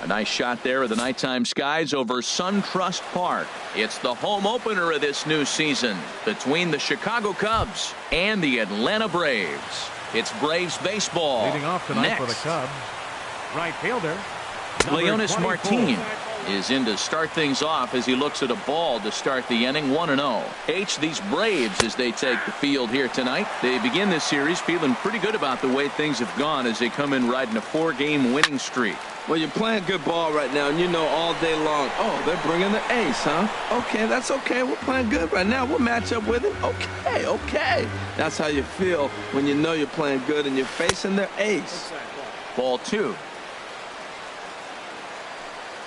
A nice shot there of the nighttime skies over SunTrust Park. It's the home opener of this new season between the Chicago Cubs and the Atlanta Braves. It's Braves baseball. Leading off tonight next for the Cubs, right fielder Leonis Martin is in to start things off as he looks at a ball to start the inning. 1-0. These Braves, as they take the field here tonight, they begin this series feeling pretty good about the way things have gone as they come in riding a 4-game winning streak. Well, you're playing good ball right now, and you know all day long, oh, they're bringing the ace, huh? Okay, that's okay. We're playing good right now. We'll match up with it. Okay. That's how you feel when you know you're playing good and you're facing their ace. Ball 2.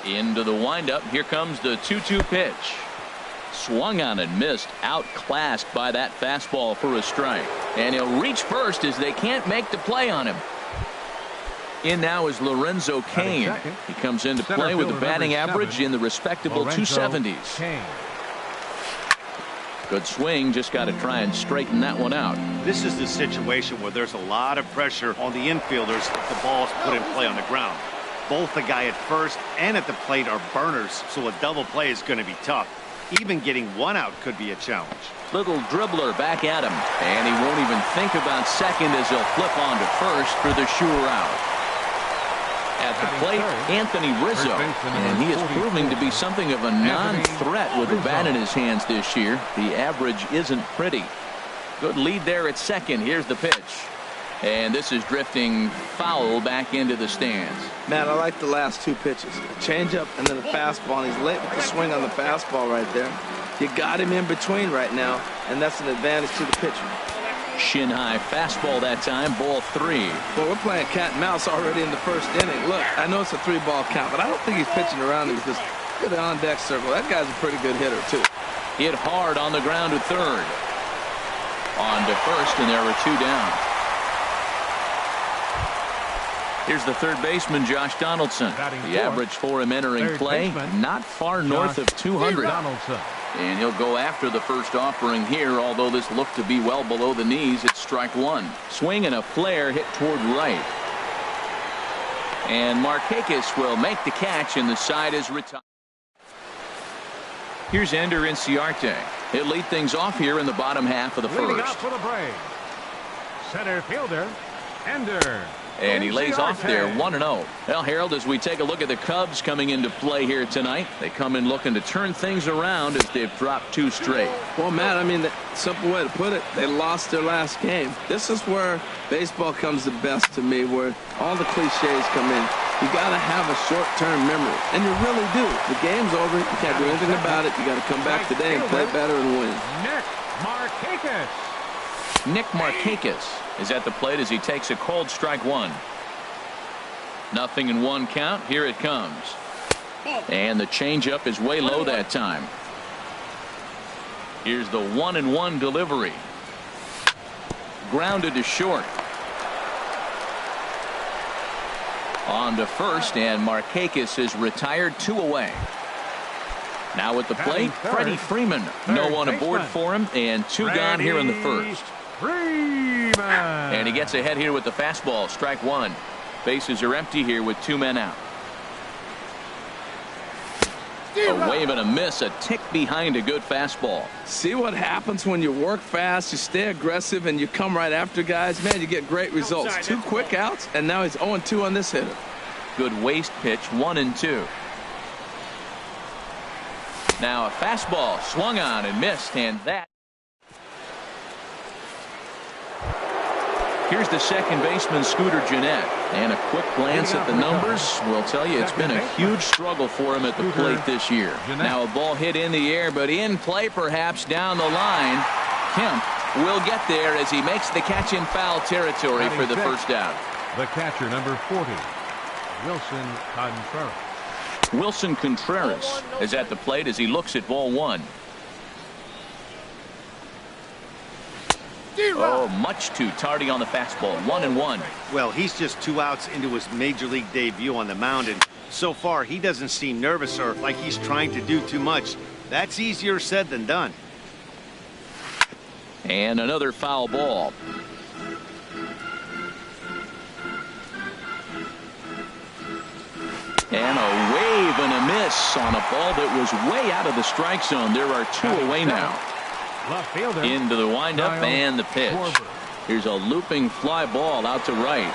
Into the windup. Here comes the 2-2 pitch. Swung on and missed. Outclassed by that fastball for a strike. And he'll reach first as they can't make the play on him. In now is Lorenzo Cain. He comes into play with a batting average in the respectable 270s. Good swing. Just got to try and straighten that one out. This is the situation where there's a lot of pressure on the infielders if the ball is put in play on the ground. Both the guy at first and at the plate are burners, so a double play is going to be tough. Even getting one out could be a challenge. Little dribbler back at him, and he won't even think about second as he'll flip on to first for the sure out. At the plate, Anthony Rizzo, and he is proving to be something of a non-threat with the bat in his hands this year. The average isn't pretty. Good lead there at second. Here's the pitch. And this is drifting foul back into the stands. Man, I like the last 2 pitches. A changeup and then a fastball. And he's late with the swing on the fastball right there. You got him in between right now, and that's an advantage to the pitcher. Shin high fastball that time. Ball 3. Well, we're playing cat and mouse already in the first inning. Look, I know it's a 3-ball count, but I don't think he's pitching around him because look at the on-deck circle. That guy's a pretty good hitter, too. Hit hard on the ground to third. On to first, and there were 2 down. Here's the third baseman, Josh Donaldson. The average for him entering play, not far north of 200. And he'll go after the first offering here, although this looked to be well below the knees. It's strike 1. Swing and a flare hit toward right. And Markakis will make the catch, and the side is retired. Here's Ender Inciarte. He'll lead things off here in the bottom half of the first. For the Braves, center fielder, Ender. And he lays off there 1-0. Well, Harold, as we take a look at the Cubs coming into play here tonight, they come in looking to turn things around as they've dropped 2 straight. Well, Matt, I mean, the simple way to put it, they lost their last game. This is where baseball comes the best to me, where all the cliches come in. You got to have a short-term memory, and you really do. The game's over. You can't do anything about it. You got to come back today and play better and win. Nick Markakis is at the plate as he takes a cold strike 1. 0-1 count. Here it comes. And the changeup is way low that time. Here's the 1-1 delivery. Grounded to short. On to first, and Markakis is retired 2 away. Now at the plate, Freddie Freeman. No one aboard for him, and 2 gone here in the first. And he gets ahead here with the fastball. Strike 1. Bases are empty here with 2 men out. A wave and a miss, a tick behind a good fastball. See what happens when you work fast, you stay aggressive, and you come right after guys? Man, you get great results. 2 quick outs, and now he's 0-2 on this hitter. Good waist pitch, 1-2. Now a fastball swung on and missed, and that. Here's the second baseman, Scooter Gennett, and a quick glance at the numbers will tell you it's been a huge struggle for him at the plate this year. Now a ball hit in the air, but in play perhaps down the line. Kemp will get there as he makes the catch in foul territory for the first out. The catcher, number 40, Wilson Contreras. Wilson Contreras is at the plate as he looks at ball 1. Oh, much too tardy on the fastball. 1-1. Well, he's just 2 outs into his major league debut on the mound, and so far he doesn't seem nervous or like he's trying to do too much. That's easier said than done. And another foul ball. And a wave and a miss on a ball that was way out of the strike zone. There are two away now. Left fielder. Into the windup and the pitch. Here's a looping fly ball out to right.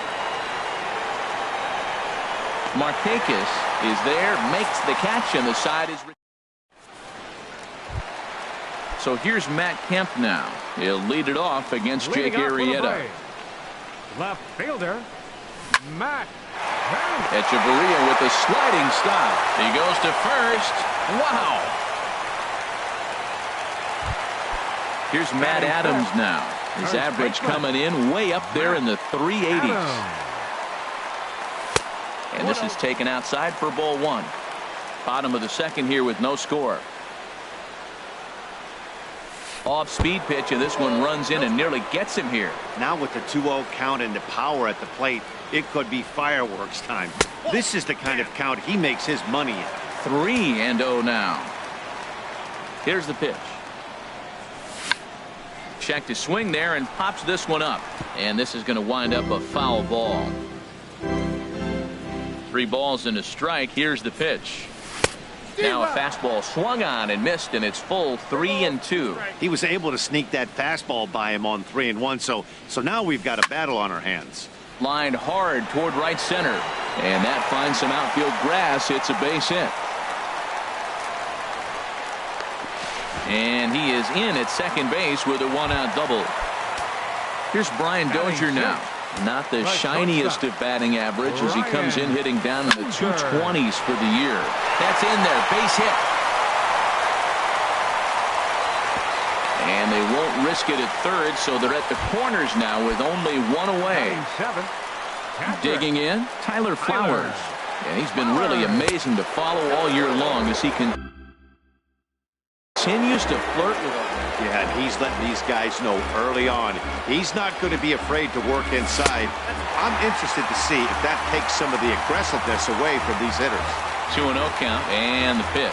Markakis is there, makes the catch, and the side is. So here's Matt Kemp now. He'll lead it off against Jake Arrieta. Left fielder, Matt Echeverria with a sliding stop. He goes to first. Wow. Here's Matt Adams now. His average coming in way up there in the 380s. And this is taken outside for ball one. Bottom of the second here with no score. Off speed pitch, and this one runs in and nearly gets him here. Now with the 2-0 count and the power at the plate, it could be fireworks time. This is the kind of count he makes his money in. 3-0 now. Here's the pitch. Checked his swing there and pops this one up. And this is going to wind up a foul ball. 3 balls and a strike. Here's the pitch. Now a fastball swung on and missed, and it's full 3-2. He was able to sneak that fastball by him on 3-1, so now we've got a battle on our hands. Lined hard toward right center, and that finds some outfield grass. It's a base hit. And he is in at second base with a 1-out double. Here's Brian Dozier now. Not the shiniest of batting average as he comes in hitting down in the 220s for the year. That's in there. Base hit. And they won't risk it at third, so they're at the corners now with only one away. Digging in, Tyler Flowers. And he's been really amazing to follow all year long as he continues to flirt with them. Yeah, and he's letting these guys know early on he's not going to be afraid to work inside. I'm interested to see if that takes some of the aggressiveness away from these hitters. 2-0 count and the pitch.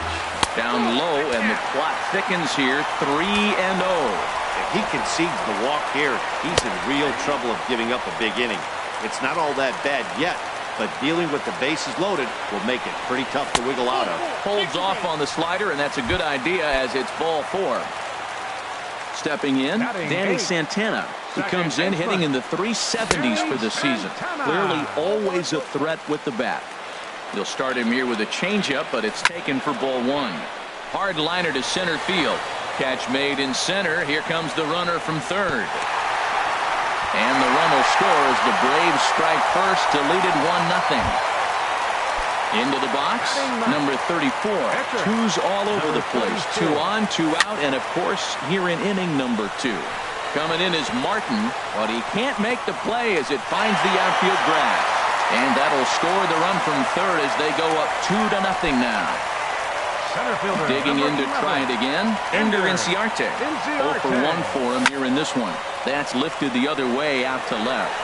Down low, and the clock thickens here. 3-0. If he concedes the walk here, he's in real trouble of giving up a big inning. It's not all that bad yet, but dealing with the bases loaded will make it pretty tough to wiggle out of. Holds off on the slider, and that's a good idea as it's ball 4. Stepping in, Danny Santana, who comes in hitting in the 370s for the season. Clearly always a threat with the bat. They'll start him here with a changeup, but it's taken for ball 1. Hard liner to center field. Catch made in center. Here comes the runner from third. And the run will score as the Braves strike first to lead it 1-0. Into the box, number 34. Twos all over the place. 2 on, 2 out, and of course here in inning number 2. Coming in is Martin, but he can't make the play as it finds the outfield grass. And that'll score the run from third as they go up 2-0 now. Digging in to try it again, Ender Inciarte. 0 for 1 for him here in this one. That's lifted the other way out to left.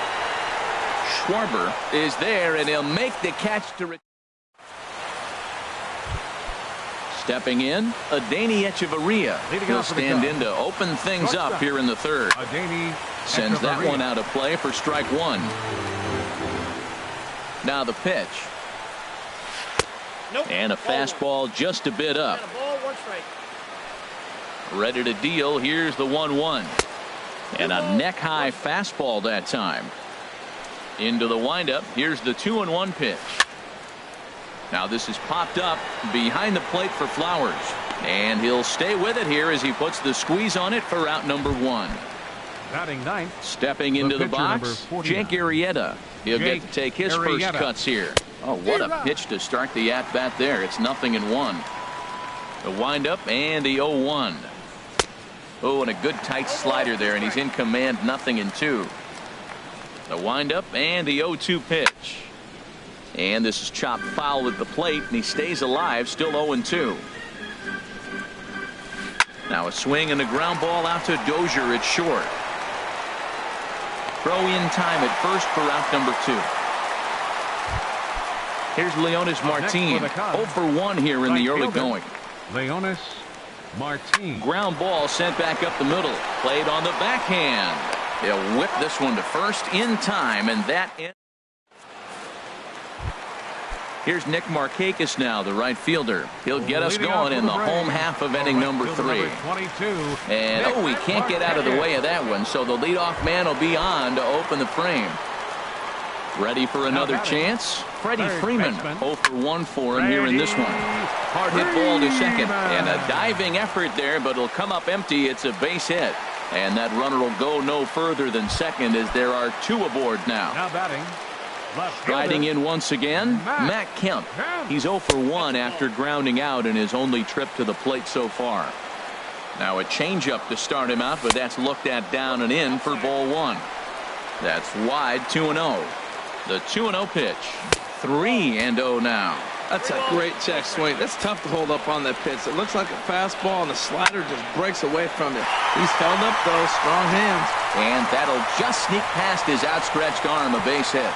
Schwarber is there, and he'll make the catch to stepping in, Adeiny Echeverria. He'll stand in to open things up here in the third. Sends that one out of play for strike 1. Now the pitch. And a fastball just a bit up. Ready to deal. Here's the 1-1. And a neck-high fastball that time. Into the windup. Here's the 2-1 pitch. Now this is popped up behind the plate for Flowers. And he'll stay with it here as he puts the squeeze on it for out number 1. Batting ninth. Stepping into the box, Jake Arrieta. He'll get to take his first cuts here. Oh, what a pitch to start the at-bat there. It's 0-1. The windup and the 0-1. Oh, and a good tight slider there, and he's in command. 0-2. The windup and the 0-2 pitch. And this is chopped foul at the plate, and he stays alive, still 0-2. Now a swing and a ground ball out to Dozier at short. Throw in time at first for out number 2. Here's Leonis Martin. 0 for 1 here in the early going. Leonis Martin. Ground ball sent back up the middle. Played on the backhand. He'll whip this one to first in time, and that Here's Nick Markakis now, the right fielder. He'll get us going in the home half of inning number 3. And, he can't get out of the way of that one, so the leadoff man will be on to open the frame. Ready for another chance? Freddie Freeman, 0 for 1 for him here in this one. Hard hit ball to second, and a diving effort there, but it'll come up empty. It's a base hit, and that runner will go no further than second as there are 2 aboard now. Now batting. Striding in once again, Matt Kemp. He's 0 for 1 after grounding out in his only trip to the plate so far. Now a changeup to start him out, but that's looked at down and in for ball 1. That's wide, 2-0. The 2-0 pitch. 3-0 now. That's a great check swing. That's tough to hold up on that pitch. It looks like a fastball, and the slider just breaks away from it. He's held up, though. Strong hands. And that'll just sneak past his outstretched arm, a base hit.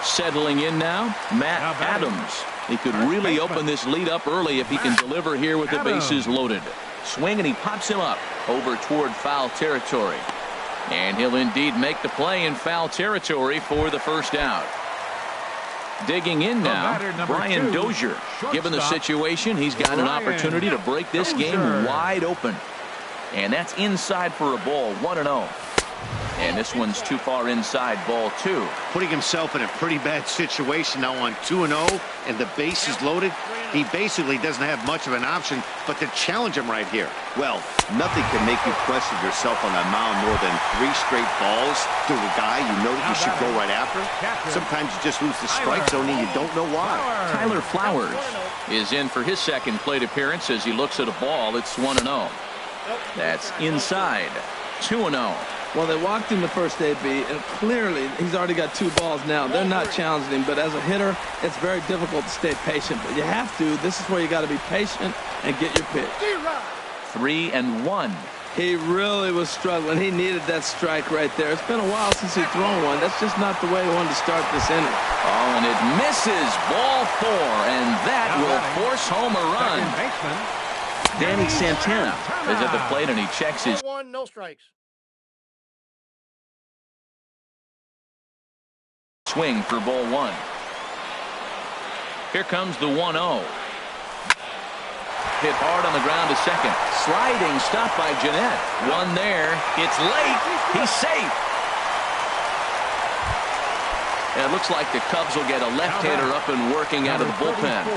Settling in now, Matt Adams. He could really open this lead up early if he can deliver here with the bases loaded. Swing, and he pops him up over toward foul territory. And he'll indeed make the play in foul territory for the first out. Digging in now, Brian Dozier. Given the situation, he's got an opportunity to break this game wide open. And that's inside for a ball, 1-0. And this one's too far inside, ball 2. Putting himself in a pretty bad situation now on 2-0, and the base is loaded. He basically doesn't have much of an option but to challenge him right here. Well, nothing can make you question yourself on that mound more than 3 straight balls to a guy you know that you should go right after. Sometimes you just lose the strike zone and you don't know why. Tyler Flowers is in for his second plate appearance as he looks at a ball. It's 1-0. That's inside, 2-0. Well, they walked him the first AB, and clearly he's already got 2 balls now. They're not challenging him, but as a hitter, it's very difficult to stay patient. But you have to. This is where you got to be patient and get your pitch. 3-1. He really was struggling. He needed that strike right there. It's been a while since he's thrown one. That's just not the way he wanted to start this inning. Oh, and it misses, ball 4, and that will force home a run. Danny Santana is at the plate, and he checks his 1, no strikes. swing for ball 1. Here comes the 1-0. Hit hard on the ground to second. Sliding stop by Jeanette. One there. It's late. He's safe. And it looks like the Cubs will get a left-hander up and working out of the bullpen.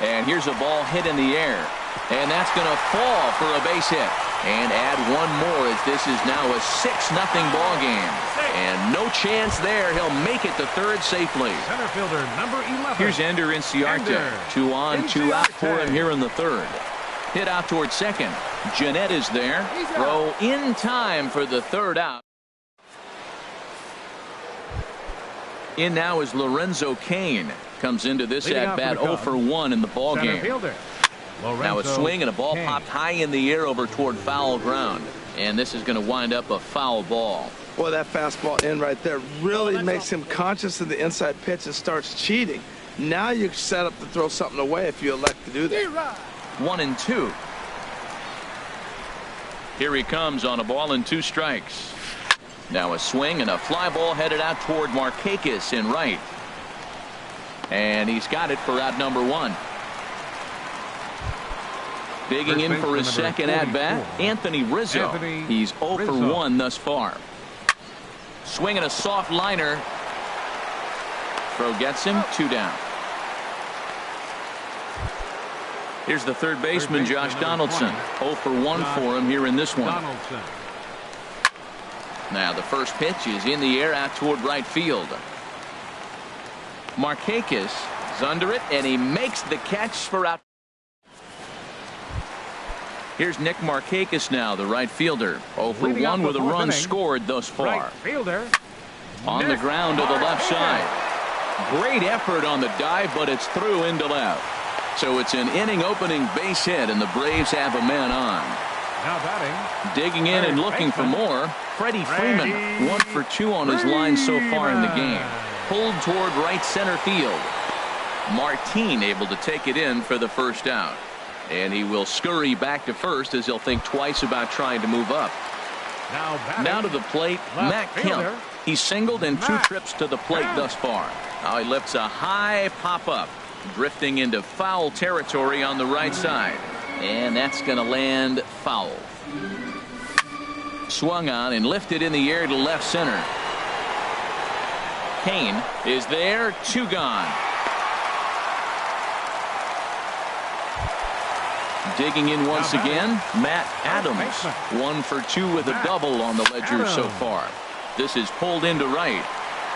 And here's a ball hit in the air. And that's going to fall for a base hit. And add one more as this is now a 6-0 ball game. And no chance there. He'll make it to third safely. Center fielder number 11. Here's Ender Inciarte. 2 on, 2 out for him here in the third. Hit out towards second. Jeanette is there. Throw in time for the third out. In now is Lorenzo Cain. Comes into this at bat 0 for 1 in the ball game. Now a swing and a ball popped high in the air over toward foul ground. And this is going to wind up a foul ball. Boy, that fastball in right there really makes him conscious of the inside pitch and starts cheating. Now you're set up to throw something away if you elect to do that. 1-2. Here he comes on a ball and 2 strikes. Now a swing and a fly ball headed out toward Markakis in right. And he's got it for out number 1. Digging in for his second at-bat, Anthony Rizzo. He's 0 for 1 thus far. Swinging a soft liner. Throw gets him, 2 down. Here's the third baseman, Josh Donaldson. 0 for 1 for him here in this one. Now the first pitch is in the air out toward right field. Markakis is under it, and he makes the catch for out. Here's Nick Markakis now, the right fielder. 0 for 1 with a run scored thus far. On the ground to the left side. Great effort on the dive, but it's through into left. So it's an inning opening base hit, and the Braves have a man on. Now batting. Digging in and looking for more. Freddie Freeman, 1 for 2 on his line so far in the game. Pulled toward right center field. Martin able to take it in for the first out. And he will scurry back to first as he'll think twice about trying to move up. Now to the plate, Matt Kemp. He's singled in 2 trips to the plate thus far. Now he lifts a high pop-up, drifting into foul territory on the right side. And that's going to land foul. Swung on and lifted in the air to left center. Kane is there, 2 gone. Digging in once again, Matt Adams. 1 for 2 with a double on the ledger so far. This is pulled into right.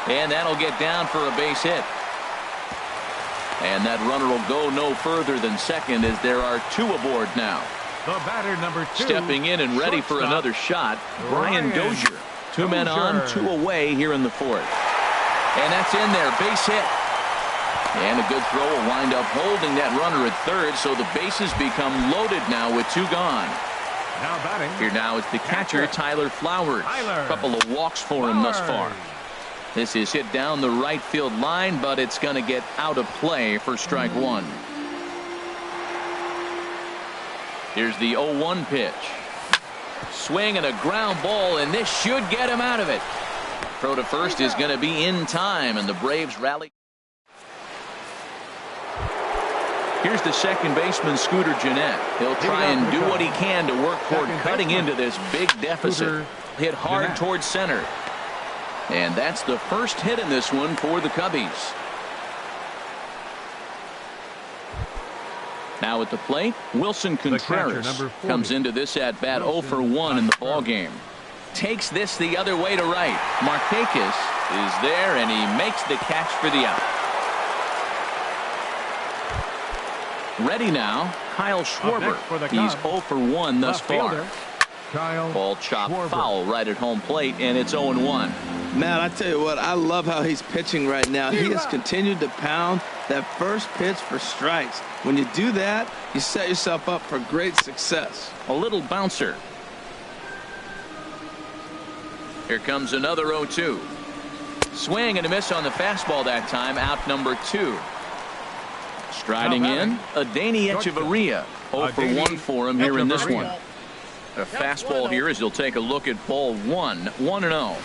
And that'll get down for a base hit. And that runner will go no further than second as there are 2 aboard now. The batter, number 2. Stepping in and ready for another shot, Brian Dozier. 2 men on, 2 away here in the 4th. And that's in there, base hit. And a good throw will wind up holding that runner at third, so the bases become loaded now with 2 gone. Now batting. Here now is the catcher, Tyler Flowers. A couple of walks for him thus far. This is hit down the right field line, but it's going to get out of play for strike 1. Here's the 0-1 pitch. Swing and a ground ball, and this should get him out of it. Throw to first is going to be in time, and the Braves rally. Here's the second baseman, Scooter Gennett. He'll try and do what he can to work toward cutting into this big deficit. Hit hard towards center. And that's the first hit in this one for the Cubbies. Now at the plate, Wilson Contreras comes into this at bat 0 for 1 in the ball game. Takes this the other way to right. Markakis is there, and he makes the catch for the out. Ready now, Kyle Schwarber. He's 0 for 1 thus far. Ball chopped foul right at home plate, and it's 0-1. Man, I tell you what, I love how he's pitching right now. He has continued to pound that first pitch for strikes. When you do that, you set yourself up for great success. A little bouncer. Here comes another 0-2. Swing and a miss on the fastball that time, out number 2. Striding in, Adeiny Echeverria. 0 for 1 for him here in this one. A fastball here as you'll take a look at ball 1. 1-0.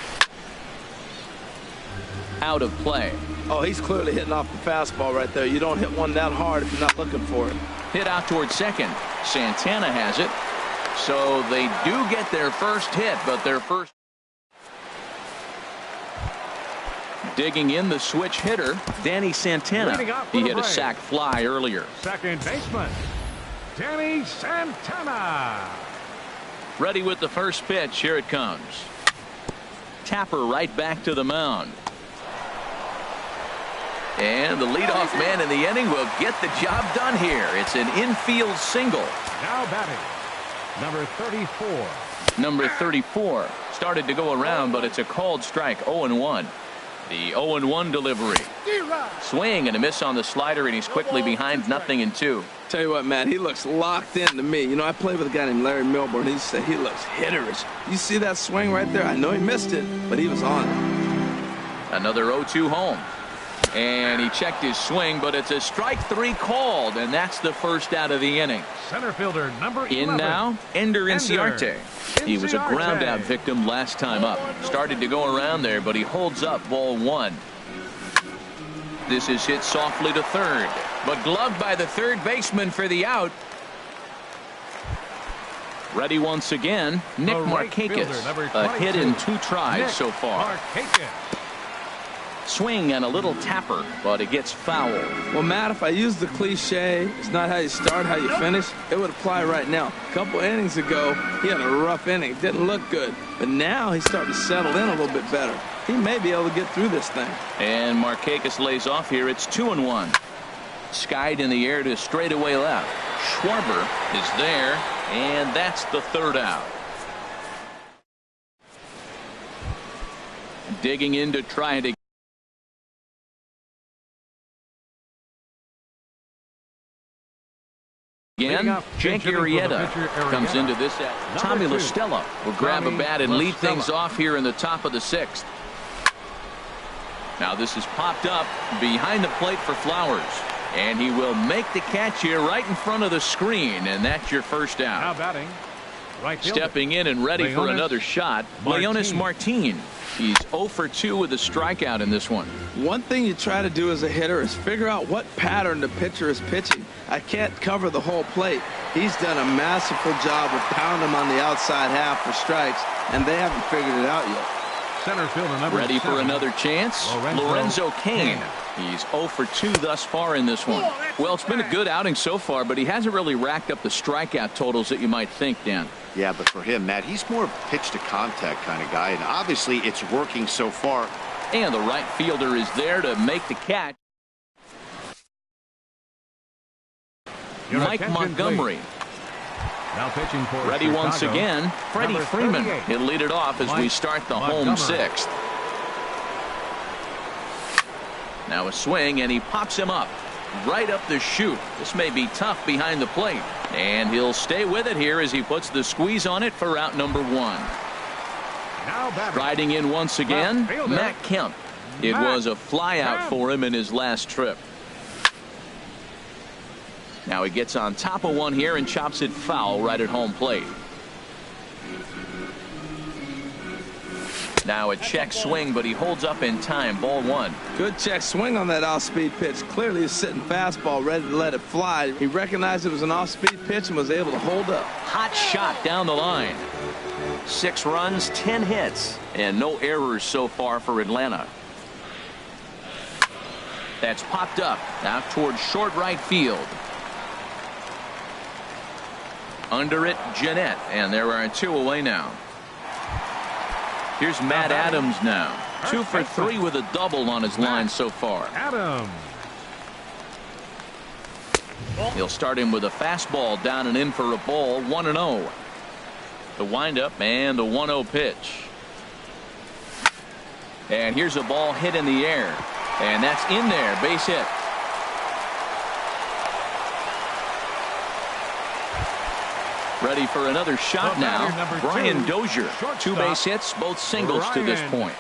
Out of play. Oh, he's clearly hitting off the fastball right there. You don't hit one that hard if you're not looking for it. Hit out towards second. Santana has it. So they do get their first hit, but their first. Digging in, the switch hitter, Danny Santana. He hit a sac fly earlier. Second baseman, Danny Santana. Ready with the first pitch. Here it comes. Tapper right back to the mound. And the leadoff man in the inning will get the job done here. It's an infield single. Now batting, number 34. Number 34 started to go around, but it's a called strike. 0-1. The 0-1 delivery. Swing and a miss on the slider, and he's quickly behind 0-2. Tell you what, Matt, he looks locked in to me. You know, I played with a guy named Larry Milburn. He said he looks hitterish. You see that swing right there? I know he missed it, but he was on it. Another 0-2 home. And he checked his swing, but it's a strike 3 called, and that's the first out of the inning. Center fielder number 11. In now, Ender Inciarte. He was a ground out victim last time up. Started to go around there, but he holds up ball 1. This is hit softly to third, but gloved by the third baseman for the out. Ready once again, Nick Markakis. A hit in 2 tries so far. Swing and a little tapper, but it gets foul. Well, Matt, if I use the cliche, it's not how you start, how you finish, it would apply right now. A couple innings ago, he had a rough inning. Didn't look good. But now he's starting to settle in a little bit better. He may be able to get through this thing. And Markakis lays off here. It's 2-1. Skied in the air to straightaway left. Schwarber is there, and that's the third out. Digging in to try to again, Jake Arrieta comes into this. Tommy La Stella will grab a bat and lead things off here in the top of the 6th. Now this is popped up behind the plate for Flowers, and he will make the catch here right in front of the screen, and that's your first out. Now batting, Stepping in and ready for another shot, Leonis Martin. He's 0 for 2 with a strikeout in this one. One thing you try to do as a hitter is figure out what pattern the pitcher is pitching. I can't cover the whole plate. He's done a masterful job of pounding him on the outside half for strikes, and they haven't figured it out yet. Center fielder number Ready 7. for another chance? Lorenzo Cain. He's 0 for 2 thus far in this one. Well, it's been a good outing so far, but he hasn't really racked up the strikeout totals that you might think, Dan. Yeah, but for him, Matt, he's more pitch to contact kind of guy, and obviously it's working so far. And the right fielder is there to make the catch. Mike Montgomery. Now pitching for ready Chicago. Once again, Freddie Freeman. He'll lead it off as we start the home sixth. Now a swing, and he pops him up right up the chute. This may be tough behind the plate, and he'll stay with it here as he puts the squeeze on it for out number 1. Riding in once again, Matt Kemp. It was a flyout for him in his last trip. Now he gets on top of one here and chops it foul right at home plate. Now a check swing, but he holds up in time. Ball 1. Good check swing on that off-speed pitch. Clearly a sitting fastball ready to let it fly. He recognized it was an off-speed pitch and was able to hold up. Hot shot down the line. 6 runs, 10 hits, and no errors so far for Atlanta. That's popped up out towards short right field. Under it, Jeanette, and there are 2 away now. Here's Matt Adams now. 2 for 3 with a double on his line so far. Adams. He'll start him with a fastball down and in for a ball. 1-0. The windup and the 1-0 pitch. And here's a ball hit in the air. And that's in there. Base hit. Ready for another shot now. Brian Dozier. 2 base hits, both singles to this point.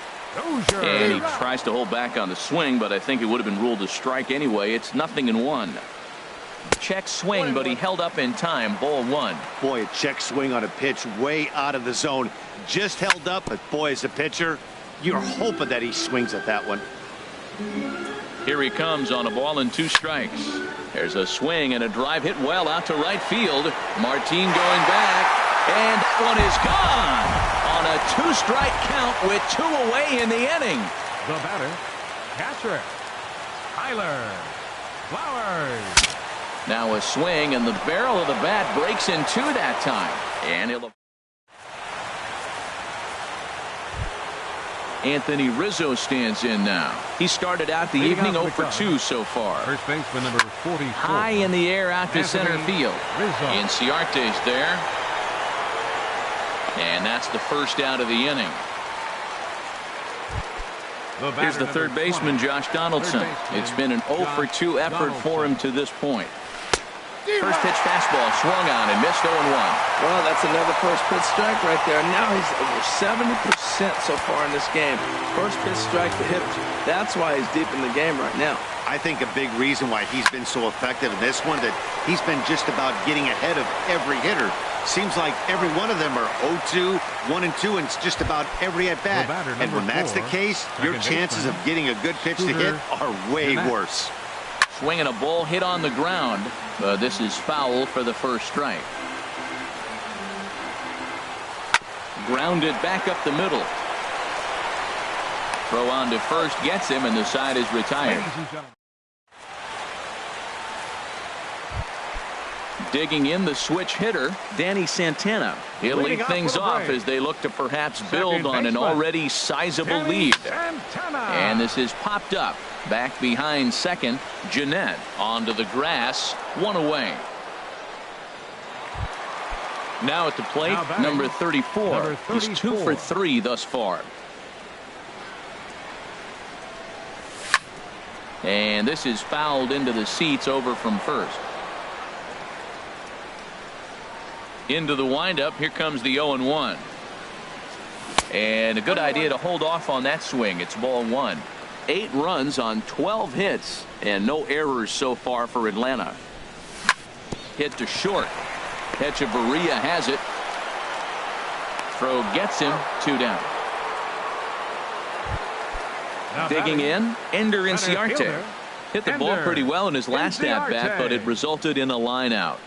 And he tries to hold back on the swing, but I think it would have been ruled a strike anyway. It's 0-1. Check swing, but he held up in time. Ball 1. Boy, a check swing on a pitch way out of the zone. Just held up, but boy, as a pitcher, you're hoping that he swings at that one. Here he comes on a ball and 2 strikes. There's a swing and a drive hit well out to right field. Martin going back, and that one is gone on a 2-strike count with 2 away in the inning. The batter, catcher, Tyler Flowers. Now a swing, and the barrel of the bat breaks in 2 that time. And he'll... Anthony Rizzo stands in now. He started out the evening 0 for 2 so far. First baseman number 44. High in the air out to center field. Inciarte's there. And that's the first out of the inning. Here's the third baseman, Josh Donaldson. It's been an 0 for 2 effort for him to this point. First pitch fastball swung on and missed 0-1. Well, that's another first pitch strike right there. Now he's over 70% so far in this game. First pitch strike to hitters. That's why he's deep in the game right now. I think a big reason why he's been so effective in this one, that he's been just about getting ahead of every hitter. Seems like every one of them are 0-2, 1-2, and it's just about every at-bat. And when that's the case, your chances of getting a good pitch to hit are way worse. Swinging a ball hit on the ground. This is foul for the first strike. Grounded back up the middle. Throw on to first gets him, and the side is retired. Digging in the switch hitter, Danny Santana. He'll lead things off as they look to perhaps build on an already sizable lead. And this is popped up. Back behind second, Jeanette onto the grass, 1 away. Now at the plate, number 34. He's 2 for 3 thus far. And this is fouled into the seats over from first. Into the windup. Here comes the 0-1. And a good idea to hold off on that swing. It's ball 1. 8 runs on 12 hits and no errors so far for Atlanta. Hit to short. Echeverria has it. Throw gets him. 2 down. Digging in, Ender Inciarte. Hit the ball pretty well in his last at-bat, but it resulted in a line out.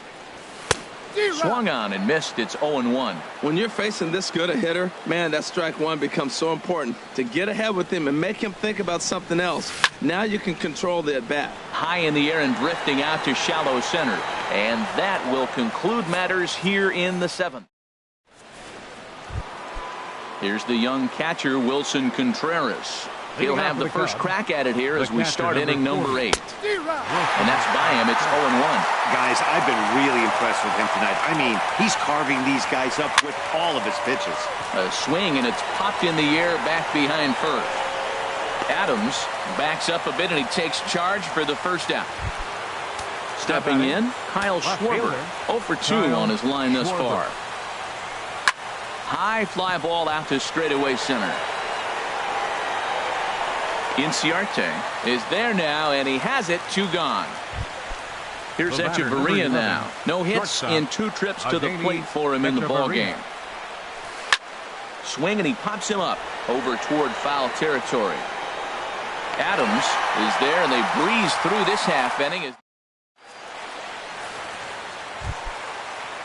Swung on and missed. It's 0-1. When you're facing this good a hitter, man, that strike one becomes so important. To get ahead with him and make him think about something else. Now you can control the at-bat. High in the air and drifting out to shallow center. And that will conclude matters here in the 7th. Here's the young catcher, Wilson Contreras. He'll have the first crack at it here as we start inning number 8. And that's by him. It's 0-1. Guys, I've been really impressed with him tonight. I mean, he's carving these guys up with all of his pitches. A swing, and it's popped in the air back behind first. Adams backs up a bit, and he takes charge for the first out. Stepping in, Kyle Schwarber. 0 for 2 on his line thus far. High fly ball out to straightaway center. Inciarte is there now, and he has it. 2 gone. Here's Echeverria now. No hits in 2 trips to the plate for him in the ball game. Swing, and he pops him up over toward foul territory. Adams is there, and they breeze through this half inning.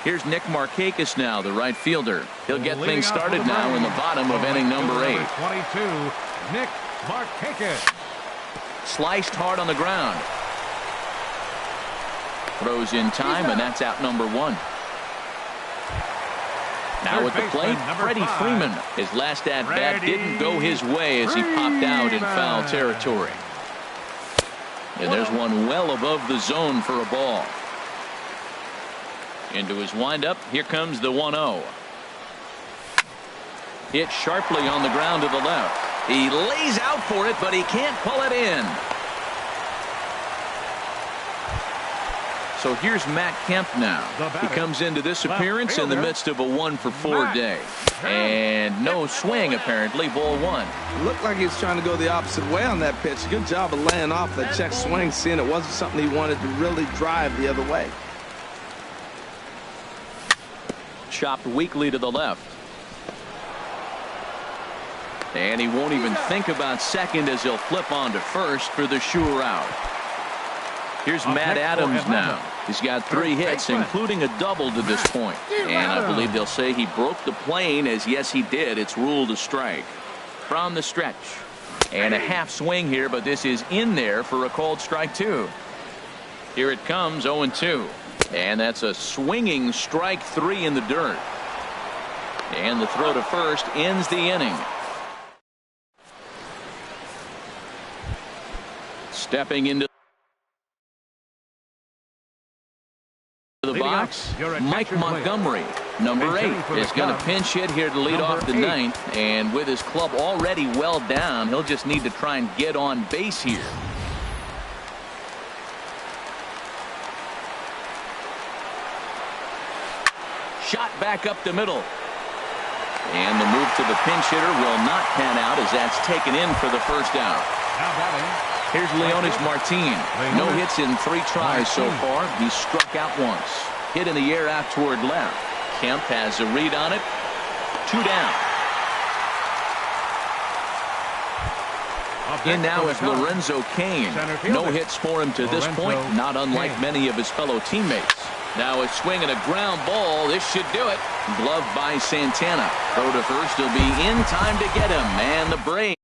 Here's Nick Markakis now, the right fielder. He'll get things started now in the bottom of inning number 8. 22, Nick Markakis. Sliced hard on the ground. Throws in time, and that's out number 1. Now at the plate, Freddie Freeman. His last at-bat didn't go his way as he popped out in foul territory. And there's one well above the zone for a ball. Into his windup. Here comes the 1-0. Hit sharply on the ground to the left. He lays out for it, but he can't pull it in. So here's Matt Kemp now. He comes into this appearance in the midst of a 1-for-4 day. And no swing, apparently. Ball 1. It looked like he was trying to go the opposite way on that pitch. Good job of laying off that check swing, seeing it wasn't something he wanted to really drive the other way. Chopped weakly to the left. And he won't even think about second as he'll flip on to first for the sure out. Here's Matt Adams now. He's got 3 hits, including a double to this point. And I believe they'll say he broke the plane, as yes he did. It's ruled a strike. From the stretch. And a half swing here, but this is in there for a called strike 2. Here it comes, 0-2. And that's a swinging strike 3 in the dirt. And the throw to first ends the inning. Stepping into the box, Mike Montgomery, number 8, is going to pinch hit here to lead off the 9th. And with his club already well down, he'll just need to try and get on base here. Shot back up the middle. And the move to the pinch hitter will not pan out as that's taken in for the first out. Here's Leonis Martin. No hits in 3 tries so far. He's struck out once. Hit in the air out toward left. Kemp has a read on it. 2 down. In now is Lorenzo Cain. No hits for him to this point, not unlike many of his fellow teammates. Now a swing and a ground ball. This should do it. Gloved by Santana. Throw to first. He'll be in time to get him. And the Braves